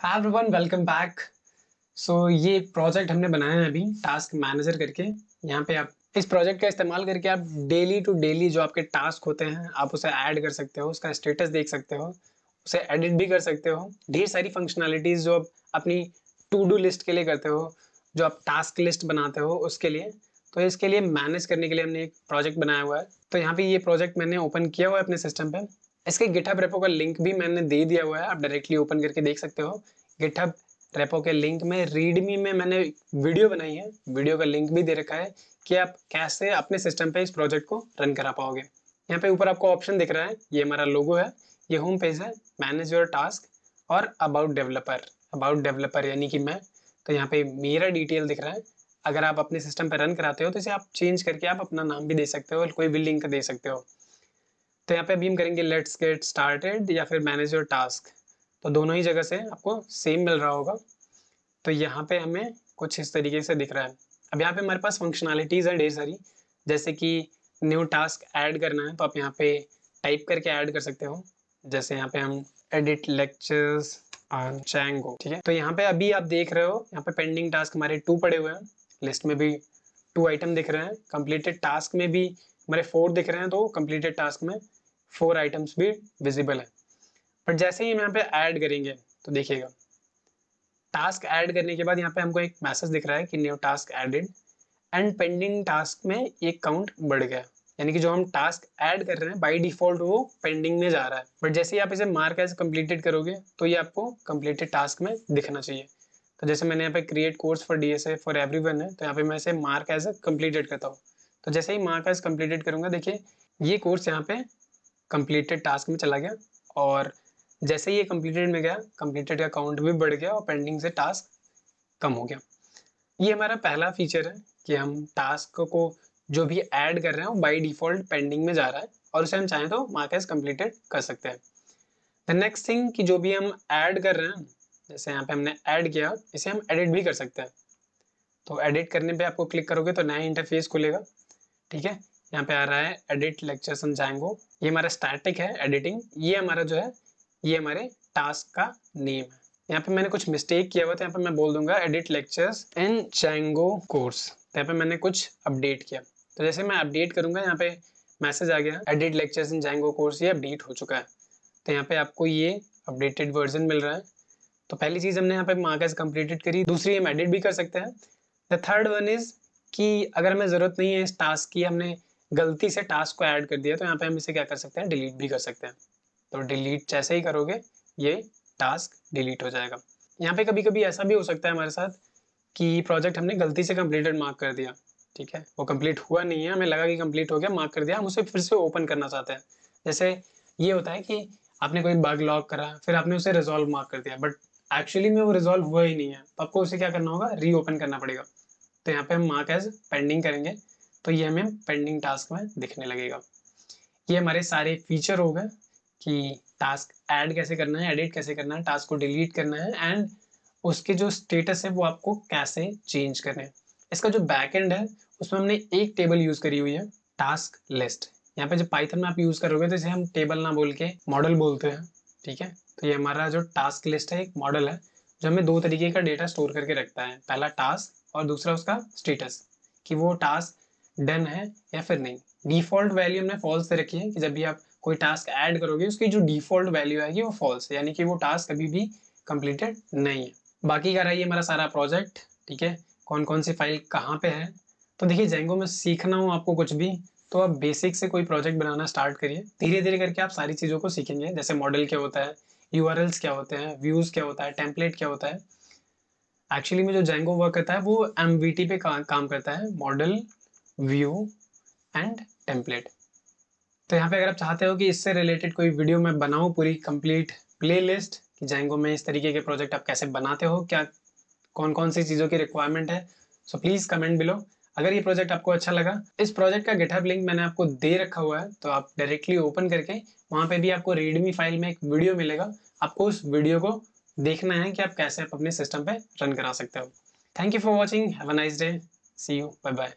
Hi everyone, welcome back. ये एक project हमने बनाया है अभी टास्क मैनेजर करके। यहाँ पे आप इस प्रोजेक्ट का इस्तेमाल करके आप डेली टू डेली जो आपके टास्क होते हैं आप उसे ऐड कर सकते हो, उसका स्टेटस देख सकते हो, उसे एडिट भी कर सकते हो। ढेर सारी फंक्शनैलिटीज़ जो आप अपनी टू डू लिस्ट के लिए करते हो, जो आप टास्क लिस्ट बनाते हो उसके लिए। तो इसके लिए मैनेज करने के लिए हमने एक प्रोजेक्ट बनाया हुआ है। तो यहाँ पे ये प्रोजेक्ट मैंने ओपन किया हुआ है अपने सिस्टम पे। इसके गिटहब रेपो का लिंक भी मैंने दे दिया हुआ है, आप डायरेक्टली ओपन करके देख सकते हो। गिटहब रेपो के लिंक में रीडमी में मैंने वीडियो बनाई है, वीडियो का लिंक भी दे रखा है कि आप कैसे अपने सिस्टम पे इस प्रोजेक्ट को रन करा पाओगे। यहाँ पे ऊपर आपको ऑप्शन दिख रहा है, ये हमारा लोगो है, ये होम पेज है, मैनेज योर टास्क और अबाउट डेवलपर यानी कि मैं। तो यहाँ पे मेरा डिटेल दिख रहा है। अगर आप अपने सिस्टम पे रन कराते हो तो इसे आप चेंज करके आप अपना नाम भी दे सकते हो और कोई भी लिंक दे सकते हो। तो यहाँ पे अभी हम करेंगे लेट्स गेट स्टार्टेड या फिर मैनेज योर टास्क। तो दोनों ही जगह से आपको सेम मिल रहा होगा। तो यहाँ पे हमें कुछ इस तरीके से दिख रहा है। अब यहाँ पे हमारे पास फंक्शनैलिटीज़ है ढेर सारी, जैसे कि न्यू टास्क ऐड करना है तो आप यहाँ पे टाइप करके ऐड कर सकते हो। जैसे यहाँ पे हम एडिट लेक्चर्स ऑन Django, ठीक है। तो यहाँ पे अभी आप देख रहे हो, यहाँ पे पेंडिंग टास्क हमारे 2 पड़े हुए हैं, लिस्ट में भी 2 आइटम दिख रहे हैं, कंप्लीटेड टास्क में भी हमारे 4 दिख रहे हैं, तो कंप्लीटेड टास्क में 4 आइटम्स भी विजिबल है। बट जैसे ही हम यहाँ पे ऐड करेंगे तो देखिएगा, टास्क ऐड करने के बाद यहाँ पे हमको एक मैसेज दिख रहा है कि new task added and pending task में एक काउंट बढ़ गया। यानी कि जो हम टास्क ऐड कर रहे हैं बाय डिफॉल्ट वो पेंडिंग में जा रहा है, बट जैसे ही आप इसे मार्क एज कंप्लीटेड करोगे तो ये आपको कंप्लीटेड टास्क में दिखना चाहिए। तो जैसे मैंने यहाँ पे create course for DSA for everyone है, तो यहाँ पे मैं इसे मार्क एज कंप्लीटेड करता हूँ। तो जैसे ही मार्क एज कंप्लीटेड करूंगा, देखिए ये कोर्स यहाँ पे कंप्लीटेड टास्क में चला गया और जैसे ही ये कंप्लीटेड में गया, कंप्लीटेड का काउंट भी बढ़ गया और पेंडिंग से टास्क कम हो गया। ये हमारा पहला फीचर है कि हम टास्क को जो भी ऐड कर रहे हैं वो बाय डिफॉल्ट पेंडिंग में जा रहा है और उसे हम चाहें तो मार्क एज कंप्लीटेड कर सकते हैं। द नेक्स्ट थिंग कि जो भी हम ऐड कर रहे हैं, जैसे यहाँ पे हमने ऐड किया, इसे हम एडिट भी कर सकते हैं। तो एडिट करने पे आपको क्लिक करोगे तो नया इंटरफेस खुलेगा, ठीक है। यहाँ पे आ रहा है एडिट लेक्चर्स इन Django। ये हमारा स्टैटिक है एडिटिंग, ये हमारा जो है ये हमारे टास्क का नेम है। यहाँ पे मैंने कुछ मिस्टेक किया हुआ था, यहाँ पे मैं बोल दूंगा एडिट लेक्चर्स इन Django कोर्स। तो यहाँ पे मैंने कुछ अपडेट किया, तो जैसे मैं अपडेट करूंगा यहाँ पे मैसेज आ गया एडिट लेक्चर्स इन Django कोर्स, ये अपडेट हो चुका है। तो यहाँ पे आपको ये अपडेटेड वर्जन मिल रहा है। तो पहली चीज हमने यहाँ पे मार्क एज कंप्लीटेड करी, दूसरी हम एडिट भी कर सकते हैं। द थर्ड वन इज कि अगर हमें ज़रूरत नहीं है इस टास्क की, हमने गलती से टास्क को ऐड कर दिया, तो यहाँ पे हम इसे क्या कर सकते हैं, डिलीट भी कर सकते हैं। तो डिलीट जैसे ही करोगे ये टास्क डिलीट हो जाएगा। यहाँ पे कभी कभी ऐसा भी हो सकता है हमारे साथ कि प्रोजेक्ट हमने गलती से कंप्लीटेड मार्क कर दिया, ठीक है, वो कंप्लीट हुआ नहीं है, हमें लगा कि कंप्लीट हो गया, मार्क कर दिया, हम उसे फिर से ओपन करना चाहते हैं। जैसे ये होता है कि आपने कोई बग लॉग करा, फिर आपने उसे रिजॉल्व मार्क कर दिया, बट एक्चुअली में वो रिजॉल्व हुआ ही नहीं है, तो आपको उसे क्या करना होगा, रीओपन करना पड़ेगा। तो यहाँ पे हम मार्क एज पेंडिंग करेंगे तो ये हमें पेंडिंग टास्क में दिखने लगेगा। ये हमारे सारे फीचर हो गए कि टास्क ऐड कैसे करना है, एडिट कैसे करना है, टास्क को डिलीट करना है एंड उसके जो स्टेटस है वो आपको कैसे चेंज करना है। इसका जो बैकएंड है उसमें हमने एक टेबल यूज करी हुई है, टास्क लिस्ट। यहाँ पे जब पाइथन में आप यूज करोगे तो इसे हम टेबल ना बोल के मॉडल बोलते हैं, ठीक है। तो ये हमारा जो टास्क लिस्ट है एक मॉडल है जो हमें 2 तरीके का डेटा स्टोर करके रखता है, पहला टास्क और दूसरा उसका स्टेटस, कि वो टास्क डन है या फिर नहीं। डिफॉल्ट वैल्यू हमने फॉल्स से रखी है कि जब भी आप कोई टास्क ऐड करोगे उसकी जो डिफॉल्ट वैल्यू आएगी वो फॉल्स है, यानी कि वो टास्क कभी भी कंप्लीटेड नहीं है। बाकी का रहा ये हमारा सारा प्रोजेक्ट, ठीक है, कौन कौन सी फाइल कहाँ पे है। तो देखिए Django में सीखना हो आपको कुछ भी, तो आप बेसिक से कोई प्रोजेक्ट बनाना स्टार्ट करिए, धीरे धीरे करके आप सारी चीज़ों को सीखेंगे, जैसे मॉडल क्या होता है, यूआरएल्स क्या होते हैं, व्यूज़ क्या होता है, टेम्पलेट क्या होता है। एक्चुअली में जो Django वर्क करता है वो एमवीटी पे काम करता है, मॉडल, व्यू एंड टेम्पलेट। तो यहाँ पे अगर आप चाहते हो कि इससे रिलेटेड कोई वीडियो मैं बनाऊँ, पूरी कंप्लीट प्लेलिस्ट कि Django में इस तरीके के प्रोजेक्ट आप कैसे बनाते हो, क्या कौन कौन सी चीज़ों की रिक्वायरमेंट है, सो प्लीज़ कमेंट बिलो। अगर ये प्रोजेक्ट आपको अच्छा लगा, इस प्रोजेक्ट का गिटहब लिंक मैंने आपको दे रखा हुआ है, तो आप डायरेक्टली ओपन करके वहाँ पे भी आपको रीडमी फाइल में एक वीडियो मिलेगा, आपको उस वीडियो को देखना है कि आप कैसे अपने सिस्टम पे रन करा सकते हो। Thank you for watching, have a nice day, see you, bye bye.